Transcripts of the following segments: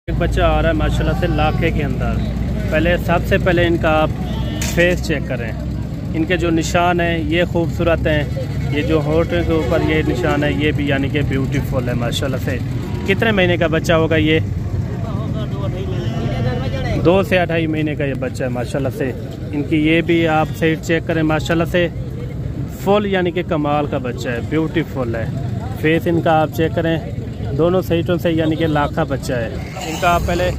एक बच्चा आ रहा है माशाल्लाह से लाखे के अंदर। पहले सबसे पहले इनका आप फेस चेक करें। इनके जो निशान हैं ये खूबसूरत हैं। ये जो होठ के ऊपर ये निशान है ये भी यानी कि ब्यूटीफुल है माशाल्लाह से। कितने महीने का बच्चा होगा ये? 2 से 28 महीने का ये बच्चा है माशाल्लाह से। इनकी ये भी आप साइड चेक करें माशाल्लाह से। फुल यानी कि कमाल का बच्चा है, ब्यूटीफुल है। फेस इनका आप चेक करें, दोनों साइडों से यानी कि लाखा बच्चा है। इनका आप पहले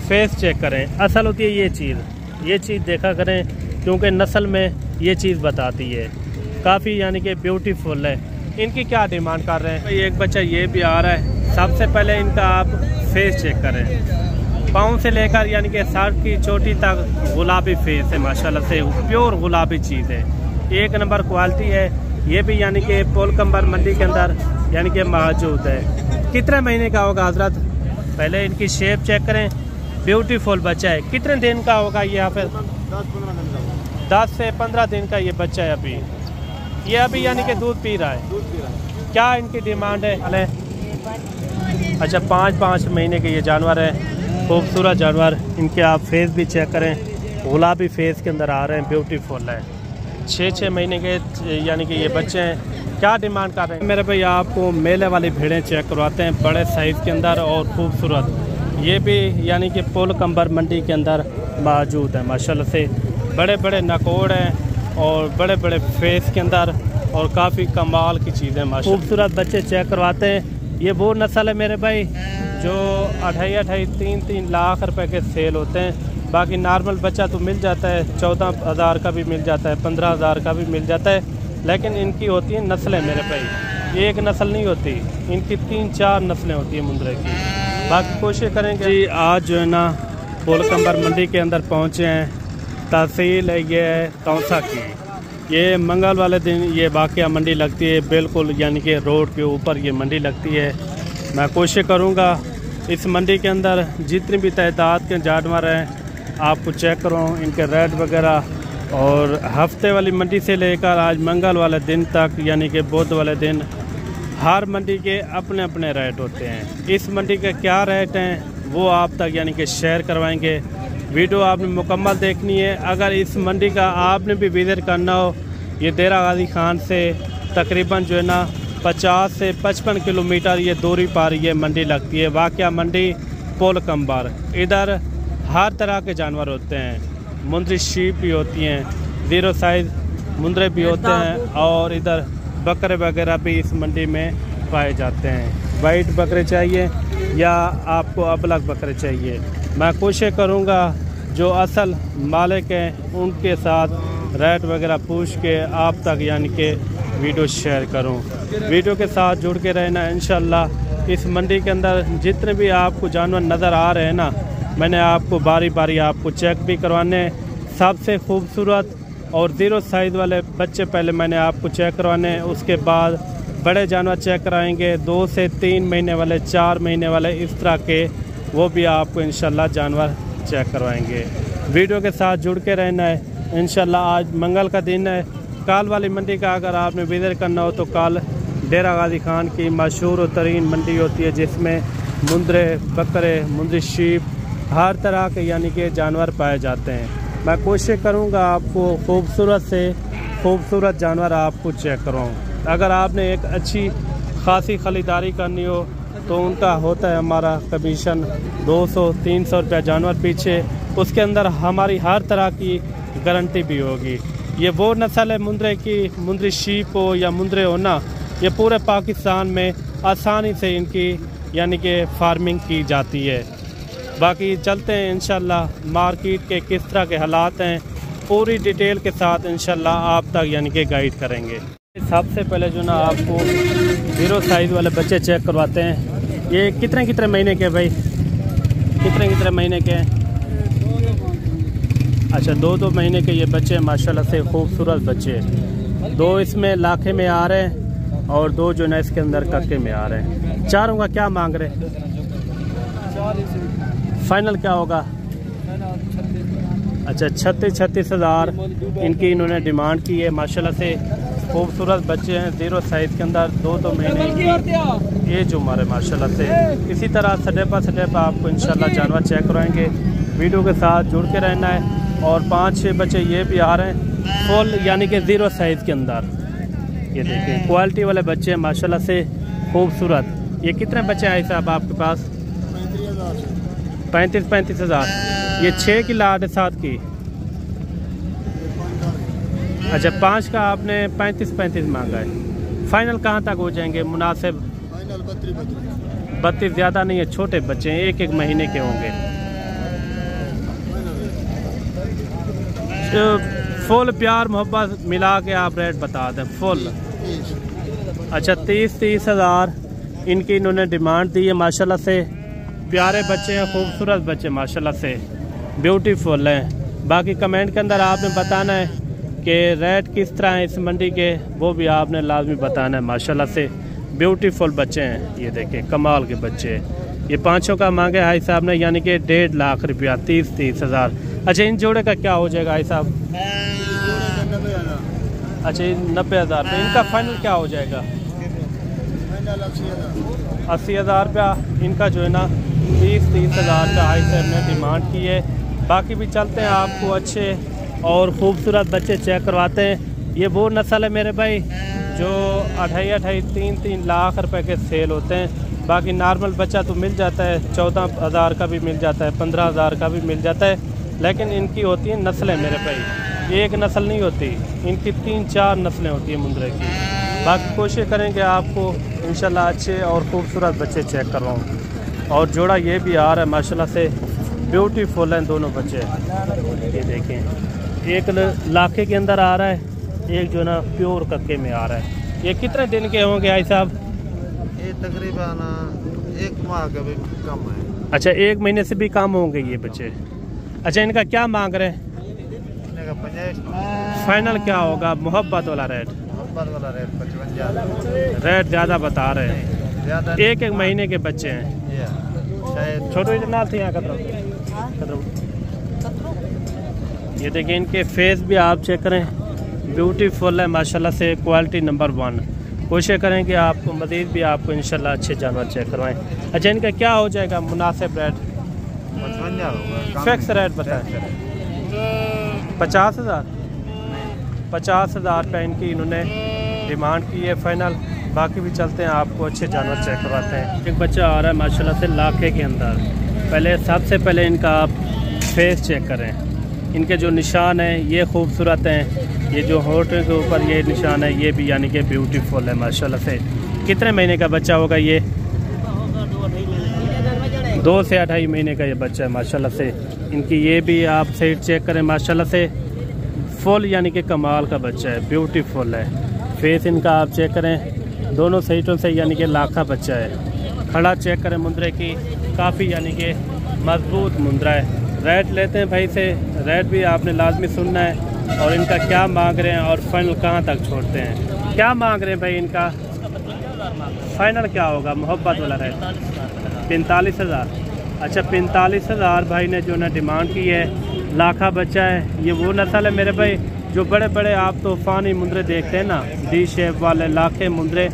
फेस चेक करें। असल होती है ये चीज़ देखा करें, क्योंकि नस्ल में ये चीज़ बताती है। काफ़ी यानी कि ब्यूटीफुल है। इनकी क्या डिमांड कर रहे हैं? भाई एक बच्चा ये भी आ रहा है। सबसे पहले इनका आप फेस चेक करें। पाँव से लेकर यानी कि सर की चोटी तक गुलाबी फेस है माशाल्लाह से। प्योर गुलाबी चीज़ है, एक नंबर क्वालिटी है। ये भी यानी कि पोलकम्बर मंडी के अंदर यानी कि मौजूद है। कितने महीने का होगा हजरत? पहले इनकी शेप चेक करें। ब्यूटीफुल बच्चा है। कितने दिन का होगा ये? यहाँ पे 10 से 15 दिन का ये बच्चा है। ये अभी यानी कि दूध पी रहा है। क्या इनकी डिमांड है? अच्छा, 5 महीने के ये जानवर है। खूबसूरत जानवर। इनके आप फेस भी चेक करें, गुलाबी फेस के अंदर आ रहे हैं, ब्यूटीफुल है। 6 महीने के यानी कि ये बच्चे हैं। क्या डिमांड कर रहे हैं मेरे भाई? आपको मेले वाली भेड़ें चेक करवाते हैं, बड़े साइज़ के अंदर और ख़ूबसूरत। ये भी यानी कि पोलकम्बर मंडी के अंदर मौजूद है माशाल्लाह से। बड़े बड़े नकोड़ हैं और बड़े बड़े फेस के अंदर, और काफ़ी कमाल की चीज़ें माशाल्लाह। खूबसूरत बच्चे चेक करवाते हैं। ये वो नस्ल है मेरे भाई जो 28-3 लाख रुपए के सेल होते हैं। बाकी नॉर्मल बच्चा तो मिल जाता है, 14,000 का भी मिल जाता है, 15,000 का भी मिल जाता है। लेकिन इनकी होती हैं नस्लें मेरे भाई, एक नस्ल नहीं होती, इनकी 3-4 नस्लें होती हैं मुंद्रे की। बाकी कोशिश करेंगे जी। आज जो है ना पोलकम्बर मंडी के अंदर पहुँचे हैं। तहसील है ये तौसा की। ये मंगल वाले दिन ये वाक़या मंडी लगती है, बिल्कुल यानी कि रोड के ऊपर ये मंडी लगती है। मैं कोशिश करूँगा इस मंडी के अंदर जितनी भी तादाद के जानवर हैं आपको चेक करूँ, इनके रेट वगैरह। और हफ्ते वाली मंडी से लेकर आज मंगल वाले दिन तक यानी कि बुध वाले दिन हर मंडी के अपने अपने रेट होते हैं। इस मंडी के क्या रेट हैं वो आप तक यानी कि शेयर करवाएंगे। वीडियो आपने मुकम्मल देखनी है। अगर इस मंडी का आपने भी विज़िट करना हो, ये देरा गाजी खान से तकरीबन जो है ना 50 से 55 किलोमीटर ये दूरी पर ये मंडी लगती है। वाक़या मंडी पोलकम्बर। इधर हर तरह के जानवर होते हैं। मुंद्री शीप भी होती हैं, 0 साइज़ मुंद्रे भी होते हैं, और इधर बकरे वगैरह भी इस मंडी में पाए जाते हैं। वाइट बकरे चाहिए या आपको अबलग बकरे चाहिए, मैं कोशिश करूँगा जो असल मालिक हैं उनके साथ रेट वगैरह पूछ के आप तक यानी कि वीडियो शेयर करूँ। वीडियो के साथ जुड़ के रहना इंशाल्लाह। इस मंडी के अंदर जितने भी आपको जानवर नज़र आ रहे हैं ना, मैंने आपको बारी बारी आपको चेक भी करवाने। सबसे खूबसूरत और 0 साइज़ वाले बच्चे पहले मैंने आपको चेक करवाने, उसके बाद बड़े जानवर चेक कराएंगे। 2 से 3 महीने वाले, 4 महीने वाले, इस तरह के वो भी आपको इंशाल्लाह जानवर चेक करवाएंगे। वीडियो के साथ जुड़ के रहना है इंशाल्लाह। आज मंगल का दिन है। कल वाली मंडी का अगर आपने विज़िट करना हो तो कल डेरा गाजी खान की मशहूर तरीन मंडी होती है, जिसमें मुंद्रे, बकरे, मुंद्री शीप, हर तरह के यानी कि जानवर पाए जाते हैं। मैं कोशिश करूंगा आपको खूबसूरत से खूबसूरत जानवर आपको चेक करवाऊँ। अगर आपने एक अच्छी खासी ख़रीदारी करनी हो तो उनका होता है हमारा कमीशन 200-300 रुपया जानवर पीछे। उसके अंदर हमारी हर तरह की गारंटी भी होगी। ये वो नस्ल है मुंद्रे की, मुंद्री शीप हो या मुंद्रे हो ना, ये पूरे पाकिस्तान में आसानी से इनकी यानी कि फार्मिंग की जाती है। बाकी चलते हैं इंशाल्लाह मार्केट के किस तरह के हालात हैं, पूरी डिटेल के साथ इंशाल्लाह आप तक यानी कि गाइड करेंगे। सबसे पहले जो ना आपको 0 साइज़ वाले बच्चे चेक करवाते हैं। ये कितने महीने के भाई? कितने महीने के हैं? अच्छा, 2 महीने के ये बच्चे माशाल्लाह से खूबसूरत बच्चे। 2 इसमें लाखे में आ रहे हैं और 2 जो ना इसके अंदर कक्के में आ रहे हैं। चारों का क्या मांग रहे हैं? फाइनल क्या होगा? अच्छा, 36 हज़ार इनकी इन्होंने डिमांड की है माशाल्लाह से। खूबसूरत बच्चे हैं, 0 साइज़ के अंदर, 2 महीने की एज उम्र है माशाल्लाह से। इसी तरह स्टेप बाय स्टेप आपको इंशाल्लाह जानवर चेक करवाएंगे। वीडियो के साथ जुड़ के रहना है। और 5-6 बच्चे ये भी आ रहे हैं फुल यानी कि 0 साइज़ के अंदर। ये देखिए क्वालिटी वाले बच्चे हैं माशाल्लाह से खूबसूरत। ये कितने बच्चे आए साहब आपके पास? 35 हज़ार। ये 6 की लाट है, 7 की। अच्छा 5 का आपने 35 मांगा है। फाइनल कहाँ तक हो जाएंगे मुनासिब? 32 ज़्यादा नहीं है, छोटे बच्चे हैं, 1-1 महीने के होंगे। तो फुल प्यार मोहब्बत मिला के आप रेट बता दें फुल। अच्छा 30 हज़ार इनकी इन्होंने डिमांड दी है माशाल्लाह से। प्यारे बच्चे हैं, खूबसूरत बच्चे माशाल्लाह से, ब्यूटीफुल हैं। बाकी कमेंट के अंदर आपने बताना है कि रेट किस तरह है इस मंडी के, वो भी आपने लाजमी बताना है माशाल्लाह से। ब्यूटीफुल बच्चे हैं, ये देखें कमाल के बच्चे। ये 5 का मांगे भाई साहब ने यानी कि 1.5 लाख रुपया, 30 हज़ार। अच्छा इन जोड़े का क्या हो जाएगा भाई साहब? अच्छा 90 हज़ार रुपये। इनका फाइनल क्या हो जाएगा? 80 हज़ार रुपया इनका जो है ना, 30 हज़ार का हाई साहब ने डिमांड की है। बाकी भी चलते हैं, आपको अच्छे और ख़ूबसूरत बच्चे चेक करवाते हैं। ये वो नस्ल है मेरे भाई जो 2.5-3 लाख रुपए के सेल होते हैं। बाकी नॉर्मल बच्चा तो मिल जाता है, 14 हज़ार का भी मिल जाता है, 15 हज़ार का भी मिल जाता है। लेकिन इनकी होती हैं नस्लें मेरे भाई, एक नस्ल नहीं होती, इनकी 3-4 नस्लें होती हैं मुंद्रे की। बाकी कोशिश करेंगे आपको इंशाल्लाह अच्छे और ख़ूबसूरत बच्चे चेक करवाऊँ। और जोड़ा ये भी आ रहा है माशाल्लाह से, ब्यूटीफुल हैं दोनों बच्चे। ये देखें एक लाखे के अंदर आ रहा है, एक जो ना प्योर कक्के में आ रहा है। ये कितने दिन के होंगे भाई साहब? ये तकरीबन 1 माह का भी कम है। अच्छा 1 महीने से भी कम होंगे ये बच्चे। अच्छा इनका क्या मांग रहे हैं? फाइनल क्या होगा मोहब्बत वाला रेट? मोहब्बत वाला रेट 55। रेट ज़्यादा बता रहे हैं, 1-1 महीने के बच्चे हैं। छोटे इतना थे यहाँ कदर। ये देखिए इनके फेस भी आप चेक करें, ब्यूटीफुल है माशाल्लाह से, क्वालिटी नंबर 1। कोशिश करें कि आपको मज़ीद भी आपको इंशाल्लाह अच्छे जानवर चेक करवाएं। अच्छा इनका क्या हो जाएगा मुनासिब रेट? 55 फिक्स रेट बताएं। 50 हज़ार 50 हज़ार रुपये इनकी इन्होंने डिमांड की है फाइनल। बाकी भी चलते हैं, आपको अच्छे जानवर चेक करवाते हैं। एक बच्चा आ रहा है माशाल्लाह से लाखे के अंदर। पहले सबसे पहले इनका आप फेस चेक करें। इनके जो निशान हैं ये खूबसूरत हैं। ये जो होठ के ऊपर ये निशान है ये भी यानी कि ब्यूटीफुल है माशाल्लाह से। कितने महीने का बच्चा होगा ये? 2 से 2.5 महीने का ये बच्चा है माशाल्लाह से। इनकी ये भी आप साइड चेक करें माशाल्लाह से, फुल यानी कि कमाल का बच्चा है, ब्यूटीफुल है। फेस इनका आप चेक करें, दोनों साइडों से यानी कि लाखा बच्चा है। खड़ा चेक करें मुंद्रे की, काफ़ी यानी कि मजबूत मुंद्रा है। रेट लेते हैं भाई से, रेट भी आपने लाजमी सुनना है और इनका क्या मांग रहे हैं और फाइनल कहाँ तक छोड़ते हैं। क्या मांग रहे हैं भाई इनका? फाइनल क्या होगा मोहब्बत वाला रेट? 45 हज़ार। अच्छा 45 हज़ार भाई ने जो ना डिमांड की है। लाखा बच्चा है, ये वो नस्ल है मेरे भाई जो बड़े बड़े आप तूफ़ानी मुंद्रे देखते हैं ना, डी शेप वाले लाखे मुंद्रे,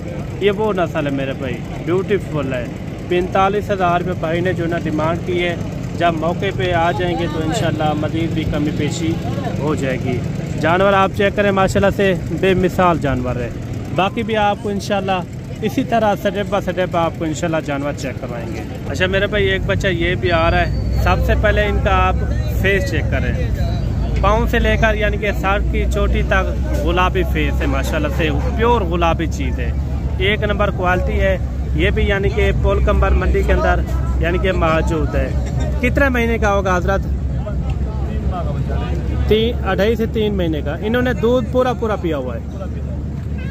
ये वो नस्ल है मेरे भाई, ब्यूटीफुल है। 45 हज़ार रुपये भाई ने जो ना डिमांड की है। जब मौके पे आ जाएंगे तो इंशाल्लाह मज़ीद भी कमी पेशी हो जाएगी। जानवर आप चेक करें माशाल्लाह से बेमिसाल जानवर है। बाकी भी आपको इंशाल्लाह इसी तरह स्टेप बाय स्टेप आपको इंशाल्लाह जानवर चेक करवाएंगे। अच्छा मेरे भाई एक बच्चा ये भी आ रहा है। सबसे पहले इनका आप फेस चेक करें, पाँव से लेकर यानी कि सर की चोटी तक गुलाबी फेस है माशाल्लाह से, प्योर गुलाबी चीज़ है, 1 नंबर क्वालिटी है। ये भी यानी कि पोलकम्बर मंडी के अंदर यानी कि मौजूद है। कितने महीने का होगा हजरत? 2.5 से 3 महीने का। इन्होंने दूध पूरा पिया हुआ है।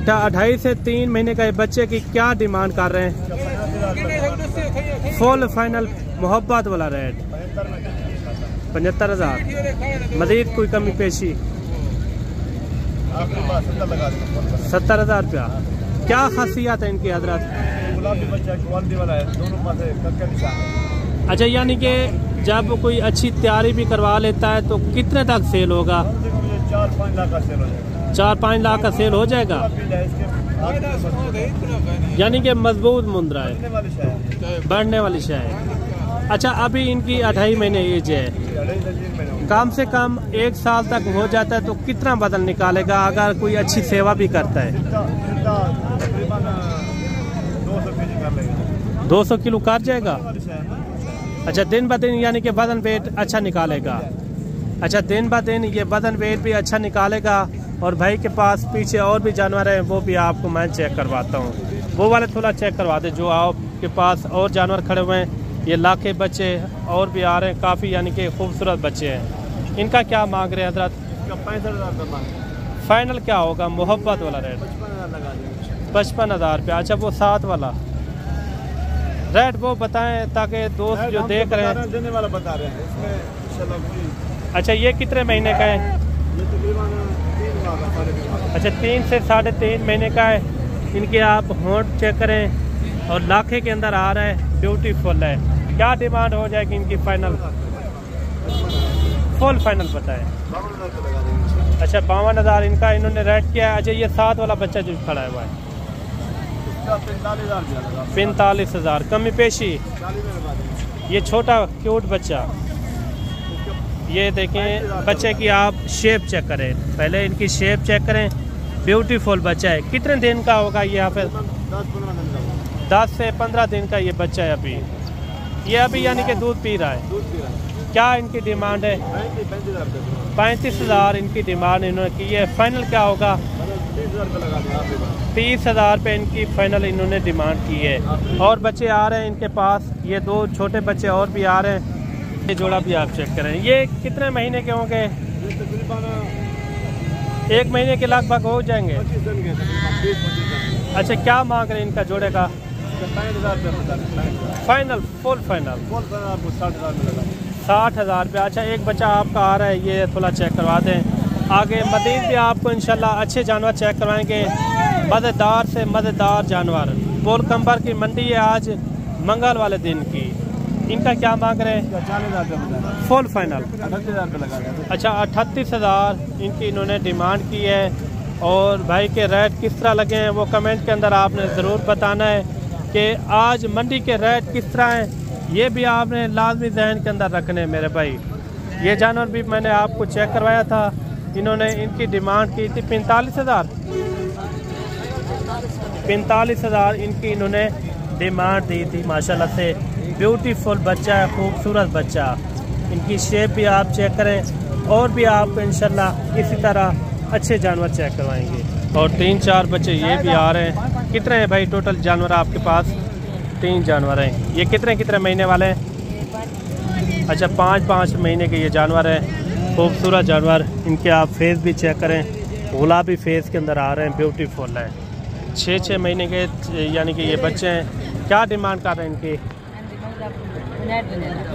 2.5 से 3 महीने का बच्चे की क्या डिमांड कर रहे हैं? फुल फाइनल मोहब्बत वाला रेट 75 हज़ार। मजीद कोई कमी पेशी? 70 हज़ार रुपया। क्या खासियत है इनकी हजरत? अच्छा यानी कि जब कोई अच्छी तैयारी भी करवा लेता है तो कितने तक सेल होगा? 4-5 लाख का सेल हो जाएगा। 4-5 लाख का सेल हो जाएगा, यानी कि मजबूत मुंद्रा है, बढ़ने वाली शाय है। अच्छा, अभी इनकी 2.5 महीने एज है, कम से कम 1 साल तक हो जाता है तो कितना वजन निकालेगा अगर कोई अच्छी सेवा भी करता है? 200 किलो कर जाएगा। अच्छा, दिन ब दिन यानी कि वजन वेट अच्छा निकालेगा। अच्छा, दिन ब दिन ये वजन वेट भी अच्छा निकालेगा। और भाई के पास पीछे और भी जानवर हैं, वो भी आपको मैं चेक करवाता हूँ। वो वाले थोड़ा चेक करवाते जो आपके पास और जानवर खड़े हुए हैं। ये लाखे बच्चे और भी आ रहे हैं, काफ़ी यानी कि खूबसूरत बच्चे हैं। इनका क्या मांग रहे हैं हजरत? 65,000 फाइनल क्या होगा मोहब्बत वाला रेट? 55,000 रुपया। अच्छा, वो 7 वाला रेट वो बताएं ताकि दोस्त जो देख रहे हैं देने वाला बता रहे हैं इसमें इंशाल्लाह कोई। अच्छा, ये कितने महीने का है? ये तकरीबन 3 माह का, 3.5 अच्छा, 3 से 3.5 महीने का है। इनके आप होंठ चेक करें और लाखे के अंदर आ रहा है, ब्यूटीफुल है। क्या डिमांड हो जाएगी इनकी फाइनल? फुल फाइनल बताएं। 52,000 लगा देंगे। अच्छा, 52,000 इनका इन्होंने रेट किया है। अच्छा, ये 7 वाला बच्चा जो खड़ा है हुआ है 45,000 कमी पेशी। ये छोटा क्यूट बच्चा, ये देखें बच्चे की आप शेप चेक करें, पहले इनकी शेप चेक करें, ब्यूटीफुल बच्चा है। कितने दिन का होगा ये? यहाँ पे 10 से 15 दिन का ये बच्चा है अभी। ये अभी यानी कि दूध पी रहा है। क्या इनकी डिमांड है? 35,000 इनकी डिमांड इन्होंने की है। फाइनल क्या होगा? 30,000 रुपये इनकी फाइनल इन्होंने डिमांड की है। और बच्चे आ रहे हैं इनके पास, ये 2 छोटे बच्चे और भी आ रहे हैं। ये जोड़ा भी आप चेक करें। ये कितने महीने के होंगे? 1 महीने के लगभग हो जाएंगे। अच्छा, क्या मांग रहे हैं इनका जोड़े का? 65,000 फाइनल फुल फाइनल 60,000 रुपये। अच्छा, एक बच्चा आपका आ रहा है, ये थोड़ा चेक करवा दें। आगे मज़ीद भी आपको इंशाल्लाह अच्छे जानवर चेक करवाएंगे, मज़ेदार से मज़ेदार जानवर। गोलकंबर की मंडी है आज मंगल वाले दिन की। इनका क्या मांग रहे हैं? 40,000 फुल फाइनल 38,000 लगा देंगे। अच्छा, 38,000 इनकी इन्होंने डिमांड की है। और भाई के रेट किस तरह लगे हैं वो कमेंट के अंदर आपने ज़रूर बताना है कि आज मंडी के रेट किस तरह हैं। ये भी आपने लाजमी जहन के अंदर रखने हैं मेरे भाई। ये जानवर भी मैंने आपको चेक करवाया था, इन्होंने इनकी डिमांड की थी 45,000 इनकी इन्होंने डिमांड दी थी। माशाल्लाह से ब्यूटीफुल बच्चा है, खूबसूरत बच्चा। इनकी शेप भी आप चेक करें और भी आपको इंशाल्लाह इसी तरह अच्छे जानवर चेक करवाएंगे। और 3-4 बच्चे ये भी आ रहे हैं। कितने हैं भाई टोटल जानवर आपके पास? 3 जानवर हैं। ये कितने महीने वाले हैं? अच्छा, 5-5 महीने के ये जानवर हैं, खूबसूरत जानवर। इनके आप फेस भी चेक करें, गुलाबी फेस के अंदर आ रहे हैं, ब्यूटीफुल है। 6-6 महीने के यानी कि ये बच्चे हैं। क्या डिमांड कर रहे हैं इनकी?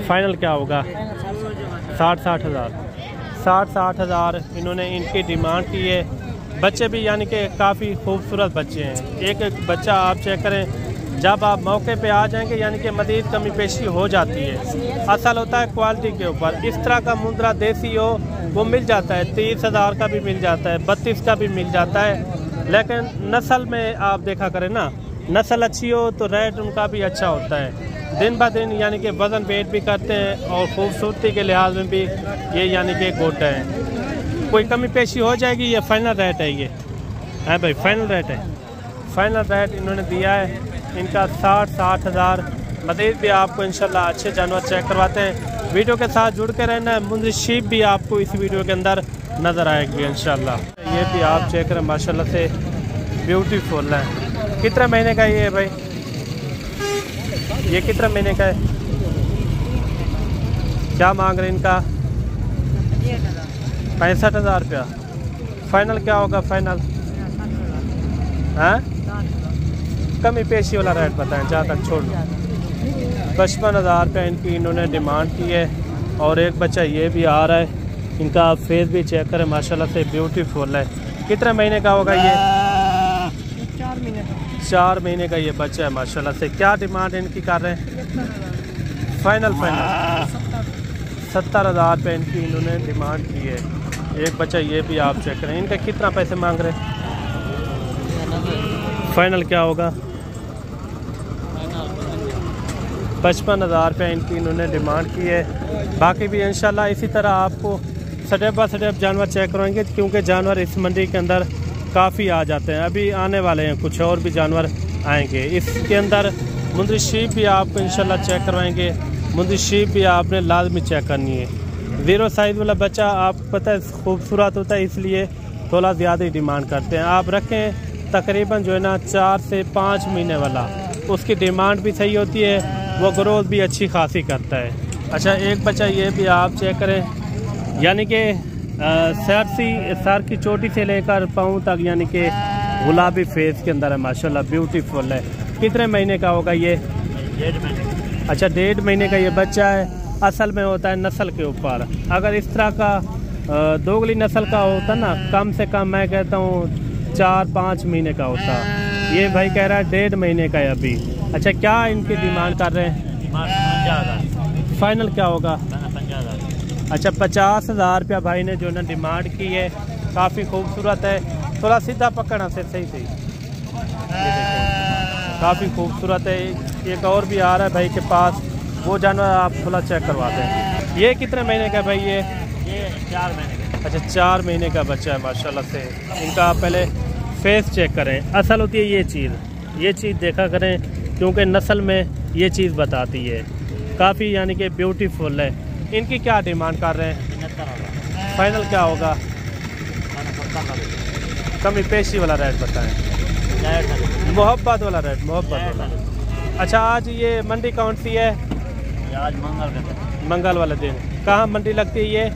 फाइनल क्या होगा? 60,000 इन्होंने इनकी डिमांड की है। बच्चे भी यानी कि काफ़ी खूबसूरत बच्चे हैं। एक एक बच्चा आप चेक करें, जब आप मौके पे आ जाएंगे यानी कि मज़ीद कमी पेशी हो जाती है। असल होता है क्वालिटी के ऊपर। इस तरह का मुंद्रा देसी हो वो मिल जाता है, 30,000 का भी मिल जाता है, 32 का भी मिल जाता है। लेकिन नस्ल में आप देखा करें ना, नस्ल अच्छी हो तो रेट उनका भी अच्छा होता है। दिन ब दिन यानी कि वज़न वेट भी करते हैं और खूबसूरती के लिहाज में भी ये यानी कि गुड है। कोई कमी पेशी हो जाएगी। ये फाइनल रेट है, ये है भाई फाइनल रेट है। फाइनल रेट इन्होंने दिया है इनका 60,000। मज़ीद भी आपको इंशाल्लाह अच्छे जानवर चेक करवाते हैं। वीडियो के साथ जुड़ के रहना है। मुंद्री शीप भी आपको इस वीडियो के अंदर नज़र आएगी इंशाल्लाह। ये भी आप चेक करें, माशाल्लाह से ब्यूटीफुल है। कितने महीने का ये है भाई? ये कितने महीने का है? क्या मांग रहे हैं इनका? 65,000 रुपया। फाइनल क्या होगा? फाइनल हाँ, कमी पेशी वाला रेट बताएं जहाँ तक छोड़। 55,000 रुपया इनकी इन्होंने डिमांड की है। और एक बच्चा ये भी आ रहा है, इनका आप फेस भी चेक करें, माशाल्लाह से ब्यूटीफुल है। कितने महीने का होगा ये? 4 महीने का ये बच्चा है माशाल्लाह से। क्या डिमांड इनकी कर रहे हैं? फाइनल 70,000 रुपये इनकी इन्होंने डिमांड की है। एक बच्चा ये भी आप चेक करें। इनका कितना पैसे मांग रहे हैं? फाइनल क्या होगा? 55,000 रुपये इनकी इन्होंने डिमांड की है। बाकी भी इंशाल्लाह इसी तरह आपको स्टेप बाय स्टेप जानवर चेक करवाएंगे, क्योंकि जानवर इस मंडी के अंदर काफ़ी आ जाते हैं। अभी आने वाले हैं, कुछ और भी जानवर आएंगे। इसके अंदर मुंदरी शीप भी आपको इंशाल्लाह चेक करवाएंगे। मुंदरी शीप भी आपने लाजमी चेक करनी है। 0 साइज़ वाला बच्चा आपको पता है खूबसूरत होता है, इसलिए थोड़ा ज़्यादा ही डिमांड करते हैं। आप रखें तकरीबन जो है ना 4 से 5 महीने वाला, उसकी डिमांड भी सही होती है, वो ग्रोथ भी अच्छी खासी करता है। अच्छा, एक बच्चा ये भी आप चेक करें, यानी कि सर की चोटी से लेकर पाँव तक, यानी कि गुलाबी फेस के अंदर है माशाल्लाह, ब्यूटीफुल है। कितने महीने का होगा ये? 1.5 महीने। अच्छा, 1.5 महीने का ये बच्चा है। असल में होता है नस्ल के ऊपर। अगर इस तरह का दोगली नस्ल का होता ना, कम से कम मैं कहता हूँ 4-5 महीने का होता। ये भाई कह रहा है 1.5 महीने का है अभी। अच्छा, क्या इनकी डिमांड कर रहे हैं? फाइनल क्या होगा? 50,000। अच्छा, 50,000 रुपया भाई ने जो ना डिमांड की है। काफ़ी खूबसूरत है। थोड़ा सीधा पकड़ना से सही सही। काफ़ी खूबसूरत है। एक और भी आ रहा है भाई के पास, वो जानवर आप थोड़ा चेक करवाते हैं। ये कितने महीने का भाई? ये 4 महीने का। अच्छा, 4 महीने का बच्चा है माशाल्लाह से। इनका आप पहले फेस चेक करें। असल होती है ये चीज़ देखा करें, क्योंकि नस्ल में ये चीज़ बताती है। काफ़ी यानी कि ब्यूटीफुल है। इनकी क्या डिमांड कर रहे हैं? 75,000। फाइनल क्या होगा? कमी पेशी वाला रेट बताएं। मोहब्बत वाला रेट, मोहब्बत वाला। अच्छा, आज ये मंडी कौन सी है? आज मंगल वाले दिन। कहाँ मंडी लगती है ये?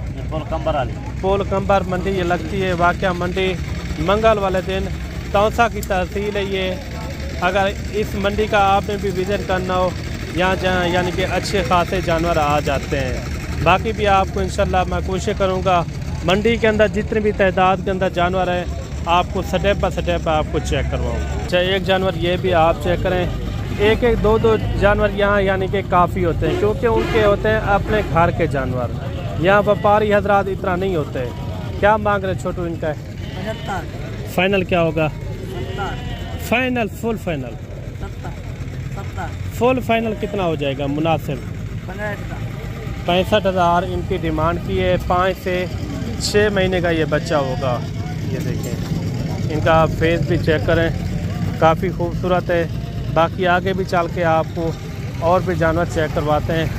पोल कंबर मंडी ये लगती है। वाक़या मंडी मंगल वाले दिन तौसा की तहसील है ये। अगर इस मंडी का आपने भी विज़िट करना हो, यहाँ यानी कि अच्छे खासे जानवर आ जाते हैं। बाकी भी आपको इंशाल्लाह मैं कोशिश करूँगा मंडी के अंदर जितनी भी तादाद के अंदर जानवर हैं, आपको स्टेप बाय स्टेप आपको चेक करवाऊँ। अच्छा, एक जानवर ये भी आप चेक करें। एक 2 जानवर यहाँ यानी कि काफ़ी होते हैं, क्योंकि उनके होते हैं अपने घर के जानवर। यहाँ व्यापारी हजरात इतना नहीं होते। क्या मांग रहे छोटू इनका? 75। फाइनल क्या होगा? 70। Final full final 70। Full final कितना हो जाएगा मुनासिब? 65,000 इनकी डिमांड की है। 5 से 6 महीने का ये बच्चा होगा। ये देखें, इनका फेस भी चेक करें, काफ़ी खूबसूरत है। बाकी आगे भी चल के आपको और भी जानवर चेक करवाते हैं।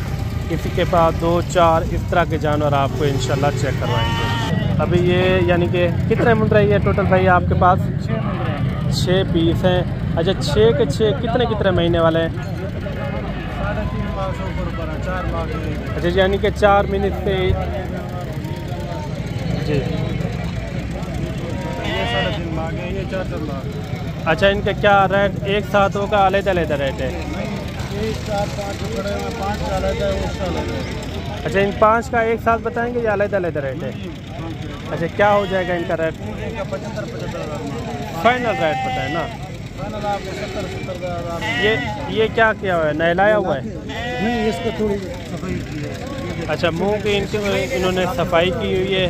किसी के पास 2-4 इस तरह के जानवर आपको इंशाल्लाह चेक करवाएंगे। अभी ये यानी कि कितने मुंद्रे ये टोटल भाई आपके पास? 6 पीस हैं। अच्छा, 6 के 6 कितने महीने वाले हैं? 4 माह। अच्छा, यानी कि 4 महीने से जी। ये 3.5 माह के, ये 4 माह। अच्छा, इनका क्या रेट एक साथ होगा? अलग-अलग रेट है? 4-5 खड़े हैं, 5 का अलग है, 1 का अलग है। अच्छा, इन 5 का एक साथ बताएंगे या अलग-अलग रेट है? अच्छा, क्या हो जाएगा इनका रेट? 75,000। फाइनल रेट बताए ना। फाइनल आपको 70,000। ये क्या किया हुआ है? नहलाया हुआ है? नहीं, इसको थोड़ी सफाई की है। अच्छा, मुंह की इन्होंने सफाई की हुई है,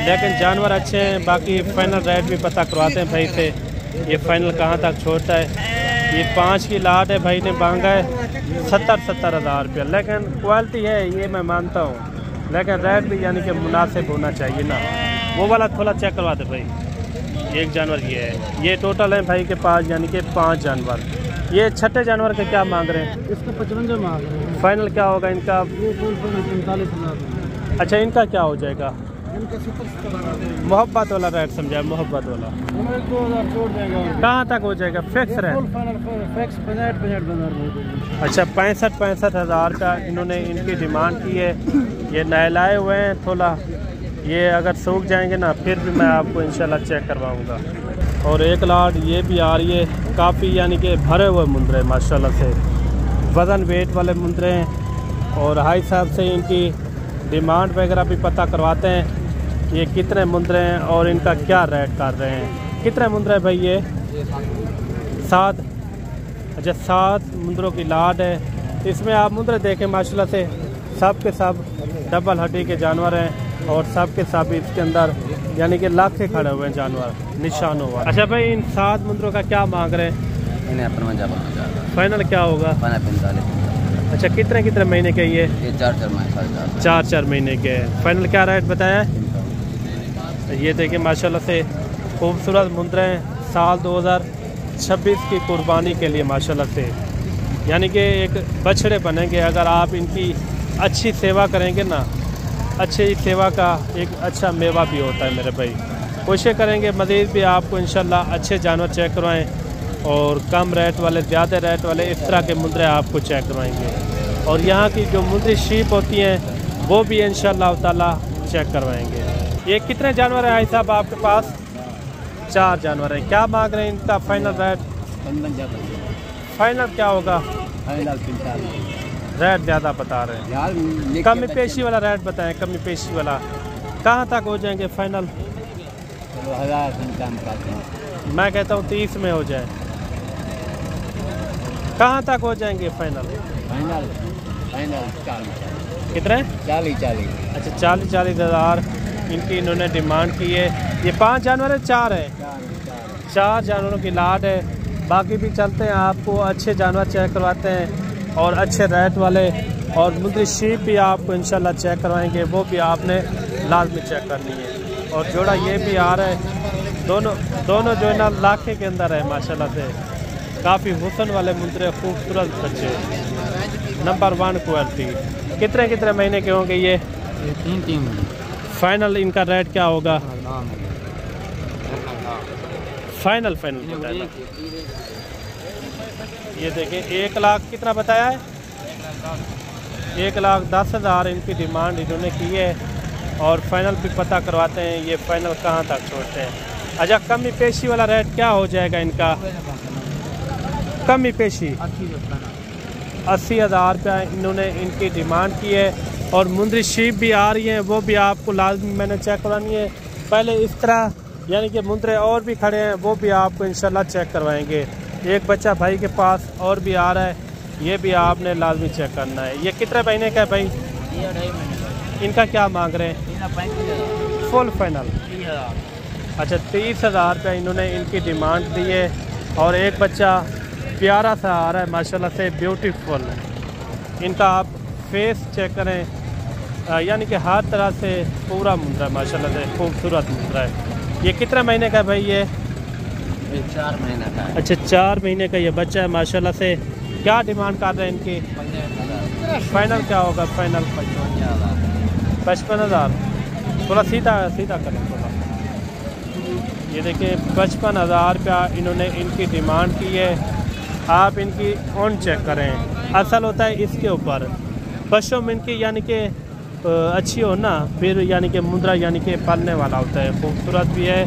लेकिन जानवर अच्छे हैं। बाकी फाइनल रेट भी पता करवाते हैं भाई से, ये फाइनल कहाँ तक छोड़ता है। ये 5 की लाट है, भाई ने मांगा है 70,000 रुपया, लेकिन क्वालिटी है ये मैं मानता हूँ, लेकिन रेट भी यानी कि मुनासिब होना चाहिए ना। वो वाला थोड़ा चेक करवा दे भाई। एक जानवर ये है, ये टोटल है भाई के पास यानी कि 5 जानवर। ये छठे जानवर के क्या मांग रहे हैं? इसको 55 मांग रहे हैं। फाइनल क्या होगा इनका? ये फुल 45,000। अच्छा, इनका क्या हो जाएगा? इनका 70,000। मोहब्बत वाला रेट समझा, मोहब्बत वाला हम 2,000 छोड़ देंगे। कहाँ तक हो जाएगा? Fix rate? Full final fix 65,000। अच्छा, 65,000 का इन्होंने इनकी डिमांड की है। ये नहलाए हुए हैं थोड़ा, ये अगर सूख जाएंगे ना फिर भी मैं आपको इंशाल्लाह चेक करवाऊंगा। और एक लाट ये भी आ रही है, काफ़ी यानी कि भरे हुए मुंदरे माशाल्लाह से, वज़न वेट वाले मुंदरे हैं। और हाई साहब से इनकी डिमांड वगैरह भी पता करवाते हैं, ये कितने मुंदरे हैं और इनका क्या रेट कर रहे हैं। कितने मुंदरे भाई ये? 7। अच्छा, 7 मुंदरों की लाट है। इसमें आप मुंदरे देखें माशाल्लाह से सब के सब डबल हड्डी के जानवर हैं। और सब के सब इसके अंदर यानी कि लाखे खड़े हुए हैं जानवर निशानों वाले। अच्छा भाई, इन 7 मुंदरों का क्या मांग रहे हैं? फाइनल क्या होगा? 45। अच्छा, कितने कितने महीने के ये? 4 महीने के। फाइनल क्या रेट बताया है? ये देखिए माशाल्लाह से खूबसूरत मुंदरे हैं, साल 2026 की कुर्बानी के लिए माशाल्लाह से, यानी कि एक बछड़े बनेंगे अगर आप इनकी अच्छी सेवा करेंगे ना। अच्छी सेवा का एक अच्छा मेवा भी होता है मेरे भाई। कोशिश करेंगे मज़ीद भी आपको इंशाल्लाह अच्छे जानवर चेक करवाएं और कम रेट वाले, ज़्यादा रेट वाले, इस तरह के मुंदरे आपको चेक करवाएंगे। और यहाँ की जो मुंदरी शीप होती हैं वो भी इंशाल्लाह ताला चेक करवाएंगे। ये कितने जानवर हैं भाई साहब आपके पास? 4 जानवर हैं। क्या मांग रहे हैं इनका फाइनल रेट? फाइनल क्या होगा? रेट ज़्यादा बता रहे हैं। कमी पेशी वाला रेट बताएं, कमी पेशी वाला कहाँ तक हो जाएंगे फाइनल? 1000। मैं कहता हूँ 30 में हो जाए। कहाँ तक हो जाएंगे फाइनल? कितने? 40। अच्छा, 40 हज़ार इनकी इन्होंने डिमांड की है। ये 5 जानवर है? 4 है। 4 जानवरों की लाट है। बाकी भी चलते हैं, आपको अच्छे जानवर चेक करवाते हैं और अच्छे रेट वाले, और मुंदरी शीप भी आपको इंशाल्लाह चेक करवाएंगे, वो भी आपने लाजमी चेक करनी है। और जोड़ा ये भी आ रहा है, दोनों जो है ना लाखे के अंदर है माशाल्लाह से। काफ़ी हुस्न वाले मुंदरे, खूबसूरत बच्चे, नंबर 1 क्वालिटी। कितने कितने महीने के होंगे ये? 3 फाइनल इनका रेट क्या होगा? फाइनल बताया। ये देखिए 1 लाख कितना बताया है? 1,10,000 इनकी डिमांड इन्होंने की है। और फाइनल भी पता करवाते हैं ये फाइनल कहाँ तक छोड़ते हैं। अच्छा, कमी पेशी वाला रेट क्या हो जाएगा इनका? कमी पेशी 80,000 रुपया इन्होंने इनकी डिमांड की है। और मुंदरी शीप भी आ रही हैं, वो भी आपको लाजमी मैंने चेक करवानी है। पहले इस तरह यानी कि मुंदरे और भी खड़े हैं, वो भी आपको इंशाल्लाह चेक करवाएंगे। एक बच्चा भाई के पास और भी आ रहा है, ये भी आपने लाजमी चेक करना है। ये कितने महीने का है भाई? इनका क्या मांग रहे हैं? Full final. अच्छा, 30,000 रुपया इन्होंने इनकी डिमांड दी है। और एक बच्चा प्यारा सा आ रहा है माशाल्लाह से, ब्यूटीफुल। इनका आप फेस चेक करें, यानी कि हर तरह से पूरा मुंदरा माशाल्लाह से खूबसूरत मुंदरा है। ये कितने महीने का है भाई? ये 4 महीने का है। अच्छा, 4 महीने का ये बच्चा है माशाल्लाह से। क्या डिमांड कर रहे हैं इनकी? फाइनल क्या होगा? फाइनल 55,000। थोड़ा सीधा करें थोड़ा। ये देखिए 55,000 रुपया इन्होंने इनकी डिमांड की है। आप इनकी ऑन चेक करें, असल होता है इसके ऊपर। पशु में इनकी यानी कि अच्छी हो ना, फिर यानी कि मुंदरा यानी कि पालने वाला होता है, खूबसूरत भी है।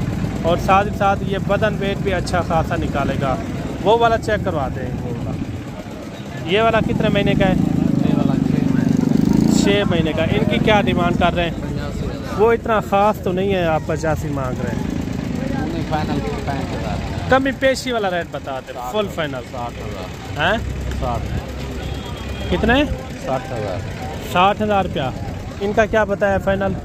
और साथ ही साथ ये बदन वेट भी अच्छा खासा निकालेगा। वो वाला चेक करवा दें। ये वाला कितने महीने का है? 6 महीने का। इनकी क्या डिमांड कर रहे हैं? वो इतना ख़ास तो नहीं है, आप 85 मांग रहे हैं। कमी पेशी वाला रेट बता दें। फुल फाइनल 60,000 हैं? 60 कितने? 60,000 रुपया। इनका क्या बताया फाइनल?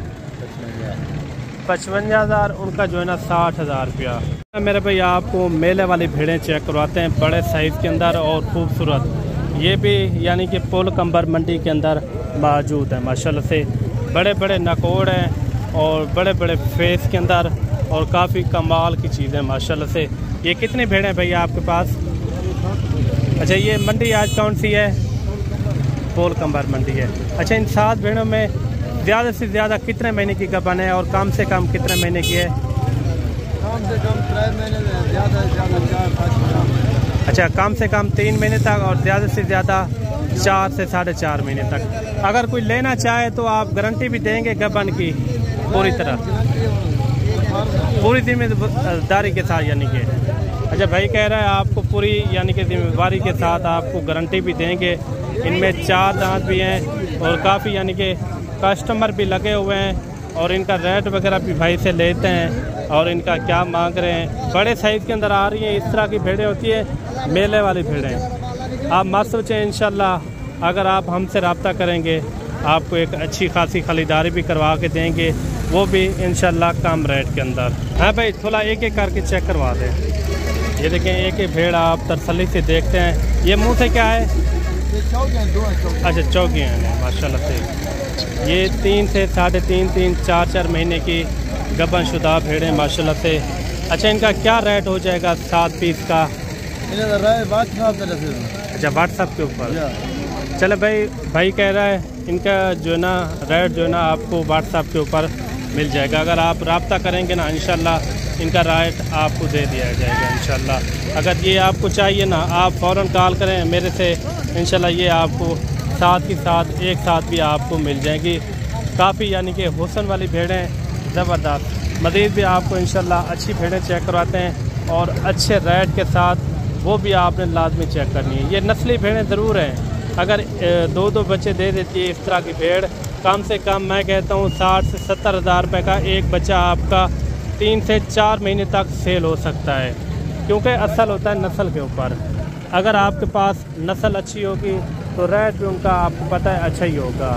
55,000। उनका जो है ना 60,000 रुपया। मेरे भाई आपको मेले वाली भेड़ें चेक करवाते हैं, बड़े साइज़ के अंदर और खूबसूरत। ये भी यानी कि पुल कंबर मंडी के अंदर मौजूद है माशाल्लाह से। बड़े बड़े नकोड़ हैं और बड़े बड़े फेस के अंदर, और काफ़ी कमाल की चीज़ें माशाल्लाह से। ये कितनी भेड़ें हैं भैया आपके पास? अच्छा, ये मंडी आज कौन सी है? पुल कंबर मंडी है। अच्छा, इन 7 भेड़ों में ज़्यादा से ज़्यादा कितने महीने की गबन है और कम से कम कितने महीने की है? कम से कम 3 महीने में, ज़्यादा से ज़्यादा 4-5 महीने। अच्छा, कम से कम 3 महीने तक और ज़्यादा से ज़्यादा 4 से 4.5 महीने तक। अगर कोई लेना चाहे तो आप गारंटी भी देंगे गबन की पूरी तरह, पूरी जिम्मेदारी के साथ यानी कि? अच्छा, भाई कह रहा है आपको पूरी यानी कि जिम्मेदारी के साथ आपको गारंटी भी देंगे। इनमें 4 दांत भी हैं और काफ़ी यानी कि कस्टमर भी लगे हुए हैं। और इनका रेट वगैरह भी भाई से लेते हैं। और इनका क्या मांग रहे हैं? बड़े साइज़ के अंदर आ रही हैं। इस तरह की भेड़ें होती है, मेले वाली भेड़ें। आप मत सोचें, इंशाल्लाह अगर आप हमसे रब्ता करेंगे आपको एक अच्छी खासी खरीदारी भी करवा के देंगे, वो भी इंशाल्लाह कम रेट के अंदर। हाँ भाई, थोड़ा एक एक करके चेक करवा दें। ये देखें, एक एक भेड़ आप तसल्ली से देखते हैं। ये मुंह से क्या है? अच्छा, चौकियाँ हैं माशाल्लाह से। ये 3 से 3.5 4 महीने की गबन शुदा भेड़ें माशाल्लाह से। अच्छा, इनका क्या रेट हो जाएगा 7 पीस का? अच्छा, व्हाट्सएप के ऊपर। चलो भाई कह रहा है इनका जो है ना रेट जो है ना आपको व्हाट्सएप के ऊपर मिल जाएगा। अगर आप रब्ता करेंगे ना इंशाल्लाह इनका रेट आपको दे दिया जाएगा इंशाल्लाह। अगर ये आपको चाहिए ना, आप फ़ौरन कॉल करें मेरे से, इंशाल्लाह ये आपको साथ ही साथ एक साथ भी आपको मिल जाएगी। काफ़ी यानी कि हुस्न वाली भेड़ें ज़बरदस्त। मज़ीद भी आपको इंशाल्लाह अच्छी भेड़ें चेक करवाते हैं और अच्छे रेट के साथ, वो भी आपने लाजमी चेक करनी है। ये नस्ली भेड़ें ज़रूर हैं। अगर 2 बच्चे दे देती है इस तरह की भेड़, कम से कम मैं कहता हूँ 60 से 70 हज़ार रुपये का एक बच्चा आपका 3 से 4 महीने तक सेल हो सकता है, क्योंकि असल होता है नस्ल के ऊपर। अगर आपके पास नस्ल अच्छी होगी तो रेट भी उनका आपको पता है अच्छा ही होगा।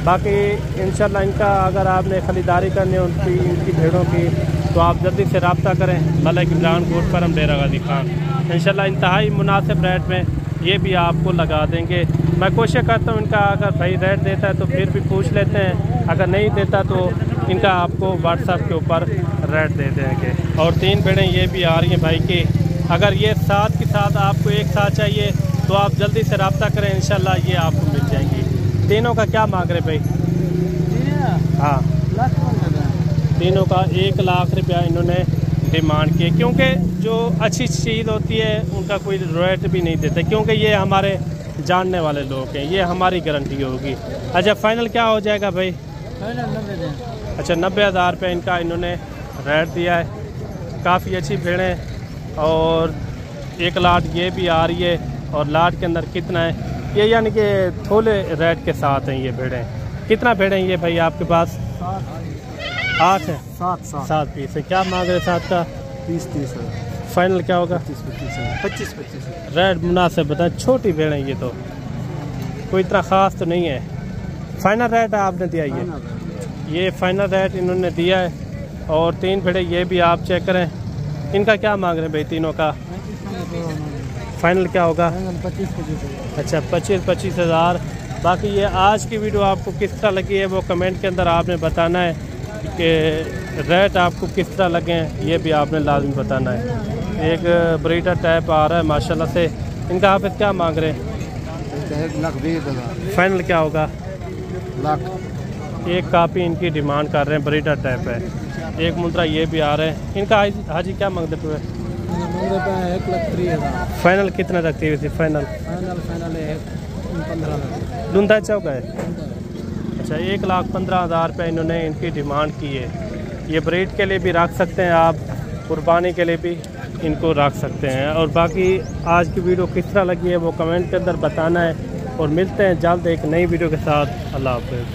बाकी इंशाल्लाह इनका अगर आपने ख़रीदारी करनी है इनकी भेड़ों की, तो आप जल्दी से रब्ता करें मलिक इमरान गोट फर्म डेरा गाजी खान। इंशाल्लाह इंतहाई मुनासिब रेट में ये भी आपको लगा देंगे। मैं कोशिश करता हूँ इनका, अगर भाई रेट देता है तो फिर भी पूछ लेते हैं, अगर नहीं देता तो इनका आपको व्हाट्सएप के ऊपर रेट दे देंगे। और 3 भेड़ें ये भी आ रही हैं भाई की। अगर ये साथ के साथ आपको एक साथ चाहिए तो आप जल्दी से रब्ता करें, इंशाल्लाह ये आपको मिल जाएंगी। तीनों का क्या मांग रहे भाई? हाँ, तीनों का 1 लाख रुपया इन्होंने डिमांड किए, क्योंकि जो अच्छी चीज़ होती है उनका कोई रेट भी नहीं देते, क्योंकि ये हमारे जानने वाले लोग हैं, ये हमारी गारंटी होगी। अच्छा, फाइनल क्या हो जाएगा भाई? अच्छा, 90,000 रुपये इनका इन्होंने रेट दिया है। काफ़ी अच्छी भेड़ें और 1 लाट ये भी आ रही है। और लाट के अंदर कितना है ये, यानी कि थोड़े रेट के साथ हैं ये भेड़ें। कितना भेड़ें ये भाई आपके पास? 8 है। 7 पीस है। क्या मांग रहे 7 का? 30 है। फाइनल क्या होगा? 25 रेट मुनासिब बताएं। छोटी भेड़ें ये तो कोई इतना ख़ास तो नहीं है। फाइनल रेट आपने दिया ये फाइनल रेट इन्होंने दिया है। और 3 भेड़ें ये भी आप चेक करें। इनका क्या मांग रहे हैं भाई तीनों का? फाइनल क्या होगा? 25। अच्छा, 25 हज़ार। बाकी ये आज की वीडियो आपको किस तरह लगी है वो कमेंट के अंदर आपने बताना है कि रेट आपको किस तरह लगे हैं, ये भी आपने लाजमी बताना है। एक ब्रीडर टाइप आ रहा है माशाल्लाह से। इनका आप क्या मांग रहे हैं? 1,20,000। फाइनल क्या होगा? लाख। एक कापी इनकी डिमांड कर रहे हैं, ब्रीडर टाइप है। एक मुद्रा ये भी आ रहे हैं। इनका हाजी क्या मांगते हुए? 1,03,000। फाइनल कितना रखती हुई थी? फाइनल 15,000। लुंदा चौक है। अच्छा, 1,15,000 रुपये इन्होंने इनकी डिमांड की है। ये ब्रीड के लिए भी रख सकते हैं आप, कुर्बानी के लिए भी इनको रख सकते हैं। और बाकी आज की वीडियो किस तरह लगी है वो कमेंट के अंदर बताना है। और मिलते हैं जल्द एक नई वीडियो के साथ। अल्लाह हाफ़िज़।